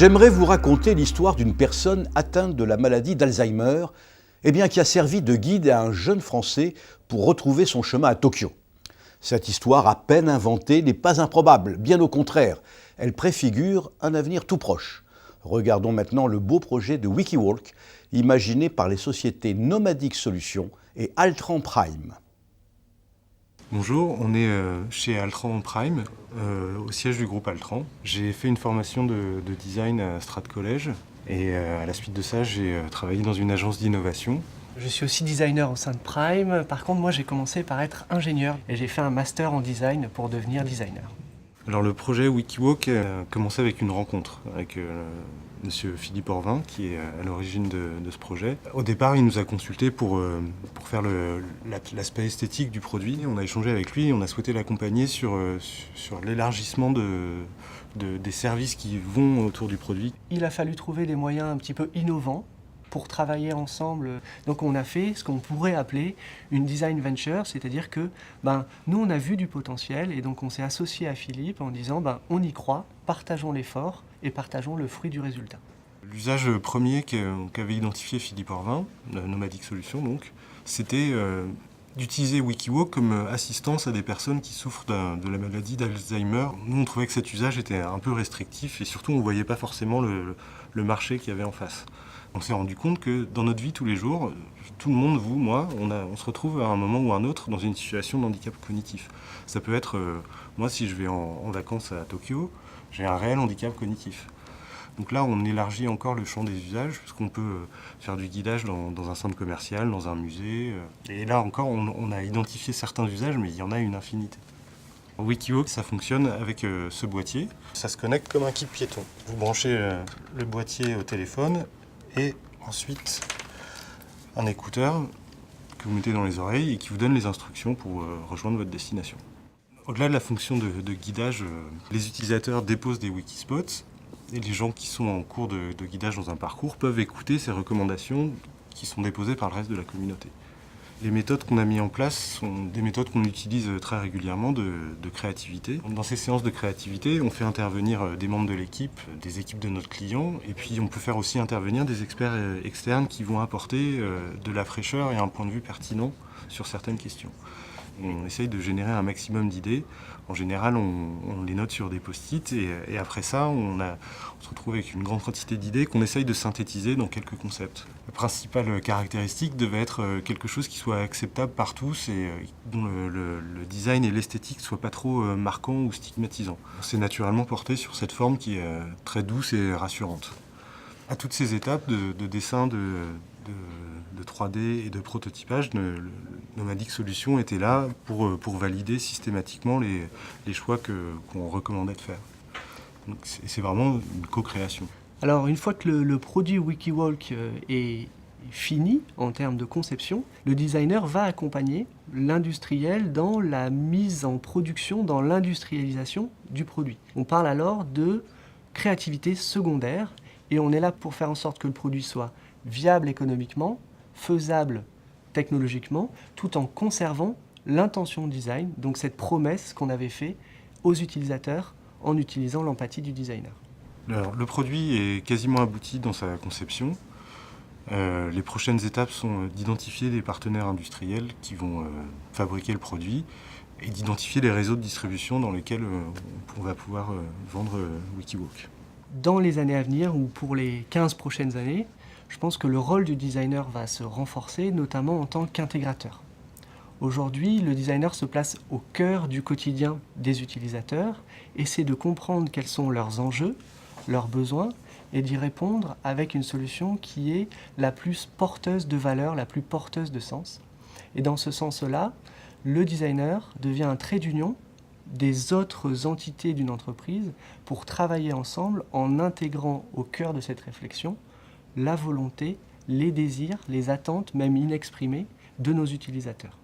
J'aimerais vous raconter l'histoire d'une personne atteinte de la maladie d'Alzheimer, qui a servi de guide à un jeune Français pour retrouver son chemin à Tokyo. Cette histoire à peine inventée n'est pas improbable, bien au contraire, elle préfigure un avenir tout proche. Regardons maintenant le beau projet de Wikiwalk, imaginé par les sociétés Nomadic Solutions et Altran Prime. Bonjour, on est chez Altran Prime, au siège du groupe Altran. J'ai fait une formation de design à Strat College et à la suite de ça, j'ai travaillé dans une agence d'innovation. Je suis aussi designer au sein de Prime. Par contre, moi, j'ai commencé par être ingénieur et j'ai fait un master en design pour devenir designer. Alors le projet Wikiwalk a commencé avec une rencontre avec Monsieur Philippe Orvin, qui est à l'origine de ce projet. Au départ, il nous a consultés pour faire l'aspect esthétique du produit. On a échangé avec lui et on a souhaité l'accompagner sur l'élargissement des services qui vont autour du produit. Il a fallu trouver des moyens un petit peu innovants pour travailler ensemble. Donc on a fait ce qu'on pourrait appeler une design venture, c'est-à-dire que nous on a vu du potentiel et donc on s'est associé à Philippe en disant on y croit, partageons l'effort et partageons le fruit du résultat. L'usage premier qu'avait identifié Philippe Orvin, Nomadic Solutions donc, c'était d'utiliser Wikiwalk comme assistance à des personnes qui souffrent de la maladie d'Alzheimer. Nous on trouvait que cet usage était un peu restrictif et surtout on ne voyait pas forcément le marché qu'il y avait en face. On s'est rendu compte que dans notre vie tous les jours, tout le monde, vous, moi, on se retrouve à un moment ou à un autre dans une situation de handicap cognitif. Ça peut être, moi si je vais en vacances à Tokyo, j'ai un réel handicap cognitif. Donc là, on élargit encore le champ des usages, puisqu'on peut faire du guidage dans un centre commercial, dans un musée. Et là encore, on a identifié certains usages, mais il y en a une infinité. Wikiwalk, ça fonctionne avec ce boîtier. Ça se connecte comme un kit piéton. Vous branchez le boîtier au téléphone et ensuite un écouteur que vous mettez dans les oreilles et qui vous donne les instructions pour rejoindre votre destination. Au-delà de la fonction de guidage, les utilisateurs déposent des Wikispots et les gens qui sont en cours de guidage dans un parcours peuvent écouter ces recommandations qui sont déposées par le reste de la communauté. Les méthodes qu'on a mises en place sont des méthodes qu'on utilise très régulièrement de créativité. Dans ces séances de créativité, on fait intervenir des membres de l'équipe, des équipes de notre client, et puis on peut faire aussi intervenir des experts externes qui vont apporter de la fraîcheur et un point de vue pertinent sur certaines questions. On essaye de générer un maximum d'idées. En général, on les note sur des post-it et après ça, on se retrouve avec une grande quantité d'idées qu'on essaye de synthétiser dans quelques concepts. La principale caractéristique devait être quelque chose qui soit acceptable par tous et dont le design et l'esthétique ne soient pas trop marquants ou stigmatisants. On s'est naturellement porté sur cette forme qui est très douce et rassurante. À toutes ces étapes de dessin, de 3D et de prototypage, Nomadic Solutions était là pour valider systématiquement les choix qu'on recommandait de faire. Donc c'est vraiment une co-création. Alors une fois que le produit Wikiwalk est fini en termes de conception, le designer va accompagner l'industriel dans la mise en production, dans l'industrialisation du produit. On parle alors de créativité secondaire et on est là pour faire en sorte que le produit soit viable économiquement, faisable technologiquement, tout en conservant l'intention design, donc cette promesse qu'on avait faite aux utilisateurs en utilisant l'empathie du designer. Alors, le produit est quasiment abouti dans sa conception. Les prochaines étapes sont d'identifier des partenaires industriels qui vont fabriquer le produit et d'identifier les réseaux de distribution dans lesquels on va pouvoir vendre Wikiwalk. Dans les années à venir, ou pour les 15 prochaines années, je pense que le rôle du designer va se renforcer, notamment en tant qu'intégrateur. Aujourd'hui, le designer se place au cœur du quotidien des utilisateurs, essaie de comprendre quels sont leurs enjeux, leurs besoins, et d'y répondre avec une solution qui est la plus porteuse de valeur, la plus porteuse de sens. Et dans ce sens-là, le designer devient un trait d'union des autres entités d'une entreprise pour travailler ensemble en intégrant au cœur de cette réflexion la volonté, les désirs, les attentes, même inexprimées, de nos utilisateurs.